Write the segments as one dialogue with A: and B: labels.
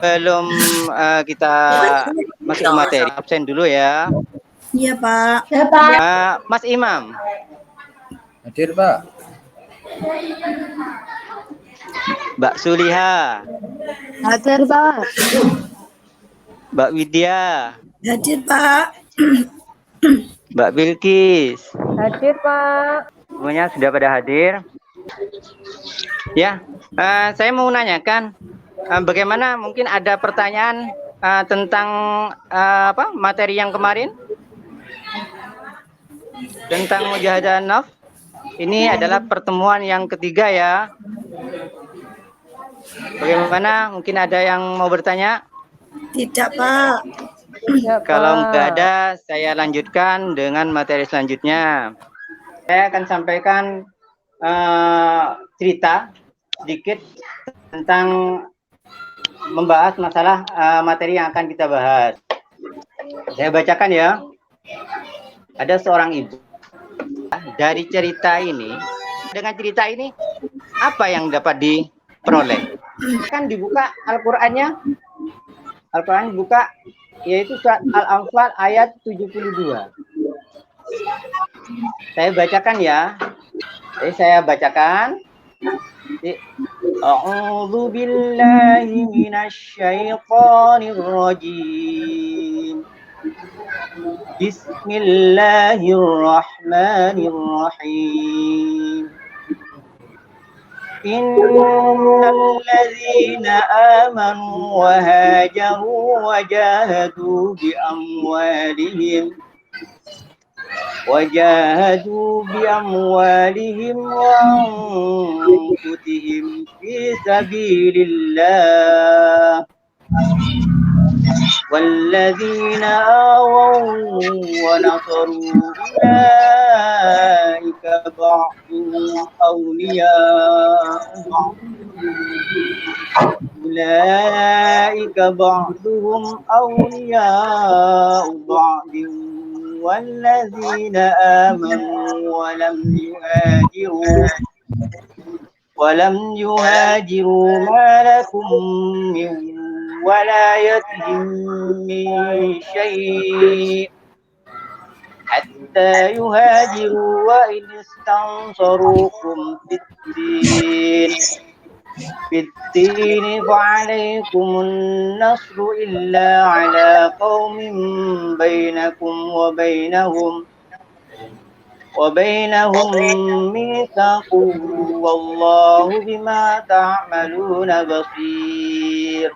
A: Belum kita masuk materi, absen dulu ya.
B: Iya, Pak.
C: Ya, Pak.
A: Mas Imam.
D: Hadir, Pak.
A: Mbak Suliha.
C: Hadir, Pak.
A: Mbak Widya.
B: Hadir, Pak.
A: Mbak Bilkis.
C: Hadir, Pak.
A: Semuanya sudah pada hadir. Ya, saya mau menanyakan bagaimana, mungkin ada pertanyaan tentang materi yang kemarin tentang mujahadah nafs. Ini adalah pertemuan yang ketiga ya. Bagaimana, mungkin ada yang mau bertanya?
B: Tidak, Pak.
C: Ya,
A: Kalau
C: Pak.
A: nggak ada, saya lanjutkan dengan materi selanjutnya. Saya akan sampaikan cerita sedikit tentang membahas masalah materi yang akan kita bahas. Saya bacakan ya. Ada seorang ibu. Dari cerita ini, dengan cerita ini, apa yang dapat diperoleh? Kan dibuka Al-Qur'annya. Al-Qur'an dibuka, yaitu surat Al-Anfal ayat 72. Saya bacakan ya. Jadi saya bacakan. A'udzu billahi minasy syaithanir rajim. Bismillahirrahmanirrahim. Innal ladzina amanu wa hajaru wa jahadu bi amwalihim وأنفسهم في سبيل الله والذين آووا ونصروا أولئك بعضهم أولياء بعض والذين آمنوا ولم يهاجروا ما لكم من ولايتهم من شيء حتى يهاجروا وإن استنصروكم في الدين فعليكم النصر إلا على قوم بينكم وبينهم ميثاق والله بما تعملون بصير.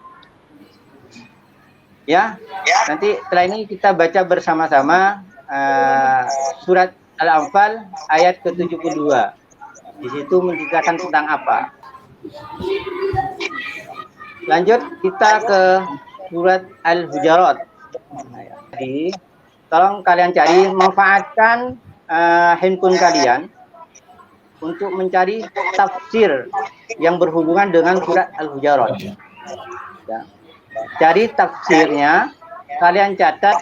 A: Ya, nanti setelah ini kita baca bersama-sama surat Al-Anfal ayat ke-72. Di situ menceritakan tentang apa? Lanjut kita ke surat Al-Hujurat. Jadi, tolong kalian cari, manfaatkan handphone kalian untuk mencari tafsir yang berhubungan dengan surat Al-Hujurat. Ya. Cari tafsirnya, kalian catat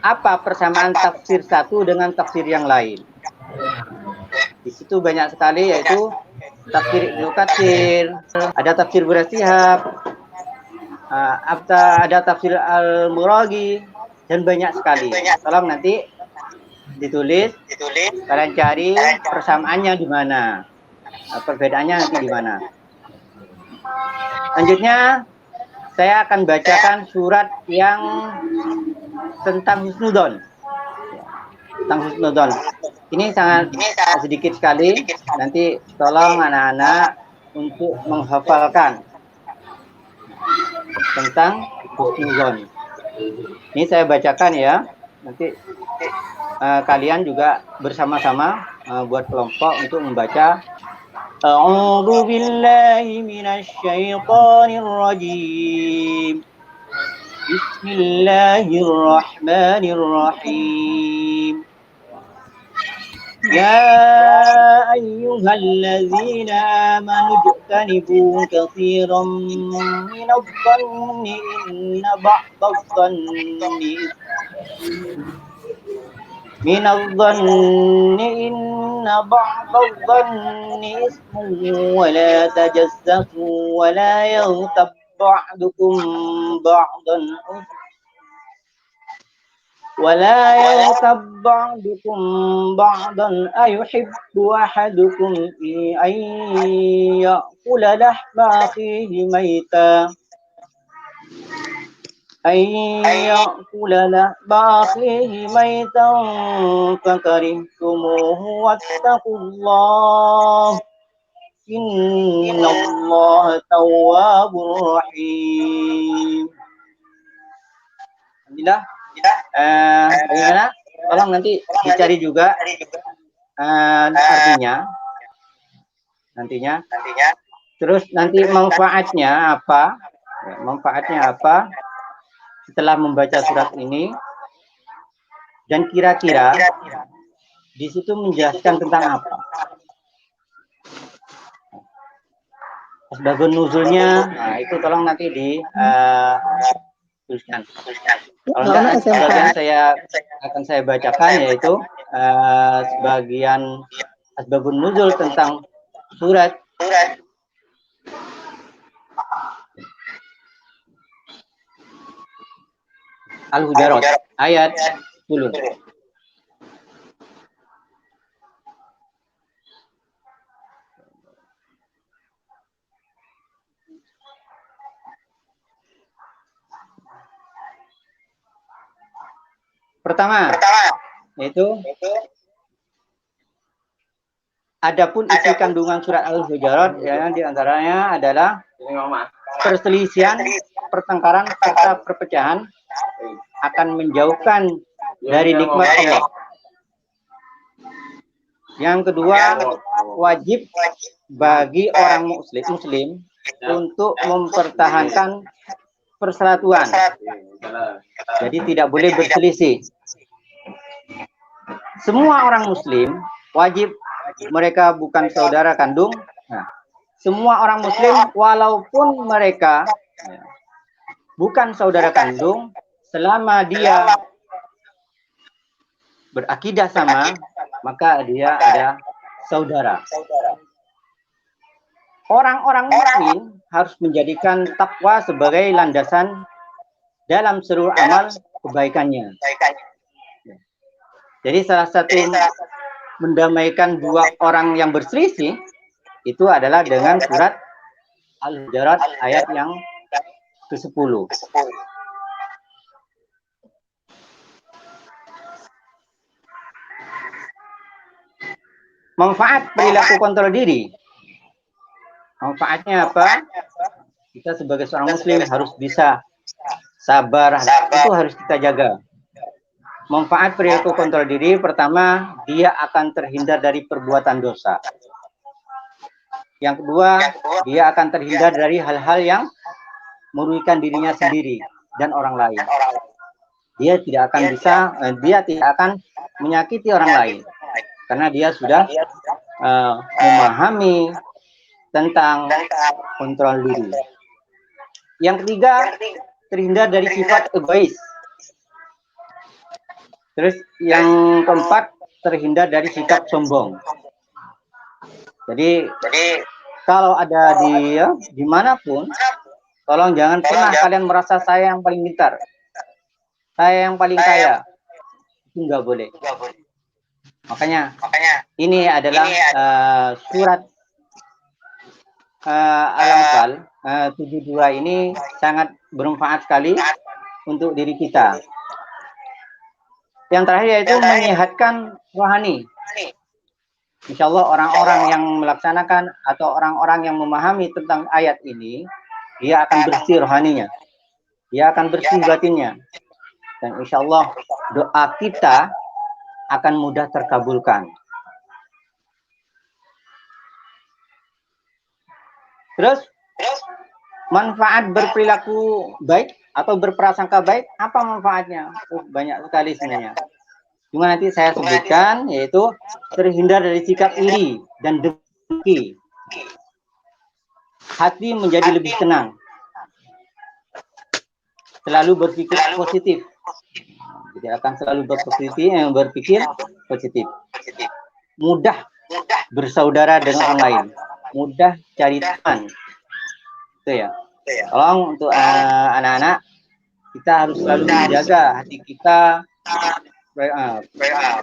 A: apa persamaan tafsir satu dengan tafsir yang lain. Di situ banyak sekali, yaitu tafsir Ibnu Katsir, ada tafsir Burasihab, ada tafsir Al-Muragi, dan banyak sekali. Tolong nanti ditulis, kalian cari persamaannya di mana, perbedaannya nanti di mana. Selanjutnya saya akan bacakan surat yang tentang husnudzon. Tentang husnudzon. Ini sangat sedikit sekali. Nanti tolong anak-anak untuk menghafalkan tentang husnudzon. Ini saya bacakan ya. Nanti kalian juga bersama-sama buat kelompok untuk membaca. A'udzu billahi minasy syaithanir rajim. Bismillahirrahmanirrahim. Ya ayyuhalladzina amanu ijtanibu katsiran minadh-dhanni inna ba'dadh-dhanni ismun wa la tajassasu wa la yaghtab بعضكم بعضا ولا يغتب بعضكم بعضا أيحب أحدكم أن يأكل لحم أخيه ميتا فكرهتموه واتقوا الله إن الله تواب رحيم. Alhamdulillah. Bagaimana? Tolong nanti dicari juga artinya. Nantinya. Terus nanti manfaatnya apa? Ya, manfaatnya apa? Setelah membaca surat ini, dan kira-kira di situ menjelaskan tentang apa? Asbabun nuzulnya, nah itu tolong nanti di tuliskan. Kalau enggak, sebagian akan saya bacakan, yaitu sebagian asbabun nuzul tentang surat Al-Hujurat ayat 10. Pertama, yaitu adapun isi kandungan surat Al-Hujurat yang diantaranya adalah perselisihan, pertengkaran, serta perpecahan akan menjauhkan dari nikmat Allah. Yang kedua, wajib bagi orang muslim untuk mempertahankan persatuan. Jadi tidak boleh berselisih. Semua orang muslim wajib, mereka bukan saudara kandung. Nah, semua orang muslim walaupun mereka bukan saudara kandung, selama dia berakidah sama, maka dia ada saudara. Orang-orang muslim harus menjadikan takwa sebagai landasan dalam seluruh amal kebaikannya. Jadi salah satu mendamaikan dua orang yang berselisih itu adalah dengan surat Al-Hujurat ayat yang ke-10. Manfaat perilaku kontrol diri. Manfaatnya apa? Kita sebagai seorang muslim harus bisa sabar, itu harus kita jaga. Manfaat perilaku kontrol diri, pertama, dia akan terhindar dari perbuatan dosa. Yang kedua, dia akan terhindar dari hal-hal yang merugikan dirinya sendiri dan orang lain. Dia tidak akan menyakiti orang lain, karena dia sudah memahami tentang kontrol diri. Yang ketiga, terhindar dari sifat egois. Terus yang keempat, terhindar dari sikap sombong. Jadi kalau ada dimanapun, tolong jangan pernah kalian merasa saya yang paling pintar, saya yang paling kaya. Itu nggak boleh. Makanya ini adalah surat Al-Anfal 72 ini sangat bermanfaat sekali untuk diri kita. Yang terakhir yaitu menyehatkan rohani. Insya Allah orang-orang yang melaksanakan atau orang-orang yang memahami tentang ayat ini, dia akan bersih rohaninya, dia akan bersih batinnya, dan insya Allah doa kita akan mudah terkabulkan. Terus manfaat berperilaku baik atau berprasangka baik, apa manfaatnya? Banyak sekali sebenarnya. Cuma nanti saya sebutkan, yaitu terhindar dari sikap iri dan dengki. Hati menjadi lebih tenang. Selalu berpikir positif. Jadi akan selalu berpikir positif. Mudah bersaudara dengan orang lain. Mudah cari teman. Itu ya. Tolong untuk anak-anak, kita harus selalu menjaga hati kita,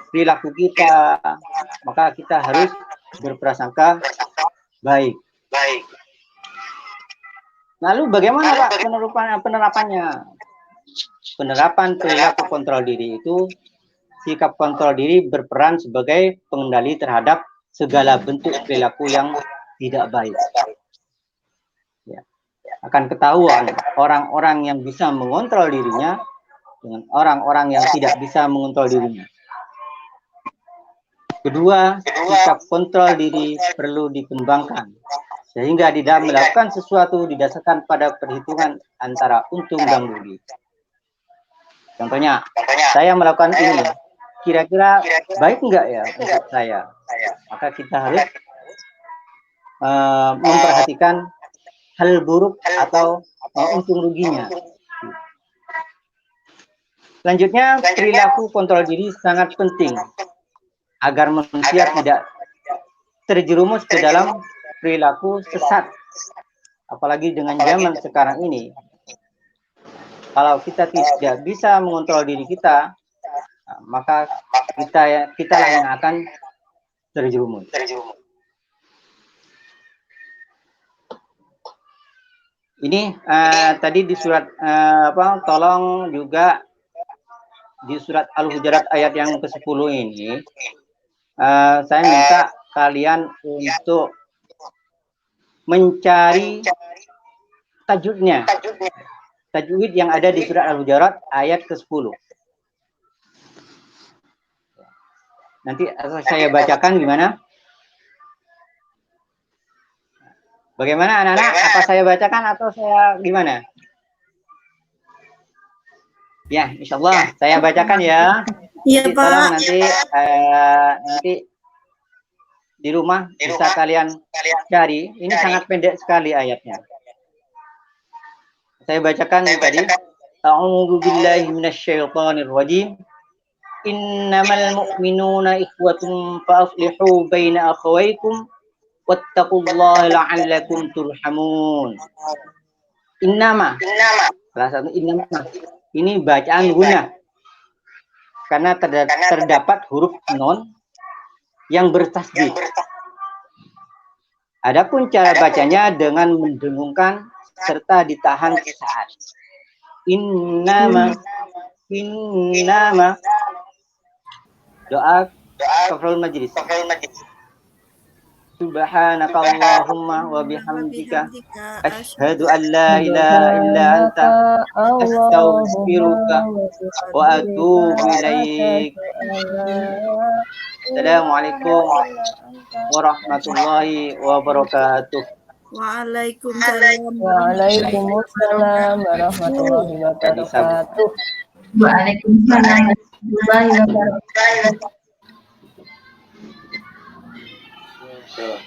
A: perilaku kita, maka kita harus berprasangka baik. Lalu bagaimana Pak penerapannya? Penerapan perilaku kontrol diri itu, sikap kontrol diri berperan sebagai pengendali terhadap segala bentuk perilaku yang tidak baik. Ya. Akan ketahuan orang-orang yang bisa mengontrol dirinya dengan orang-orang yang tidak bisa mengontrol dirinya. Kedua, sikap kontrol diri perlu dikembangkan, sehingga tidak melakukan sesuatu didasarkan pada perhitungan antara untung dan rugi. Contohnya, saya melakukan ini, kira-kira baik enggak ya untuk saya? Maka kita harus memperhatikan hal buruk atau untung ruginya. Selanjutnya, perilaku kontrol diri sangat penting agar manusia tidak terjerumus ke dalam perilaku sesat. Apalagi dengan zaman sekarang ini. Kalau kita tidak bisa mengontrol diri kita, maka kita lah yang akan terjerumus. Ini tadi di surat tolong juga di surat Al-Hujurat ayat yang ke-10 ini, saya minta kalian untuk mencari tajwidnya. Tajwid yang ada di surat Al-Hujurat ayat ke-10. Nanti saya bacakan gimana? Bagaimana anak-anak? Apa saya bacakan atau saya gimana? Ya, insya Allah saya bacakan ya.
B: Iya, Pak.
A: Tolong nanti di rumah bisa kalian cari. Ini sangat pendek sekali ayatnya. Saya bacakan tadi. A'udzu billahi minasyaitonir rajim. Innamal mu'minuna ikhwatun fa'aslihu baina akhawaykum wattaqullaha la'allakum turhamun. Innama. Salah satu innama. Ini bacaan guna. Karena terdapat huruf non yang bertasdid. Adapun cara bacanya dengan mendengungkan serta ditahan sesaat. Innama. Doa kafaratul majlis. Subhanakallahumma wa bihamdika asyhadu an la ilaha illa anta astaghfiruka wa atubu ilaik. Assalamualaikum warahmatullahi wabarakatuh.
B: Waalaikumsalam.
C: Waalaikumsalam warahmatullahi wabarakatuh.
E: Waalaikumsalam warahmatullahi wabarakatuh.
A: Sure.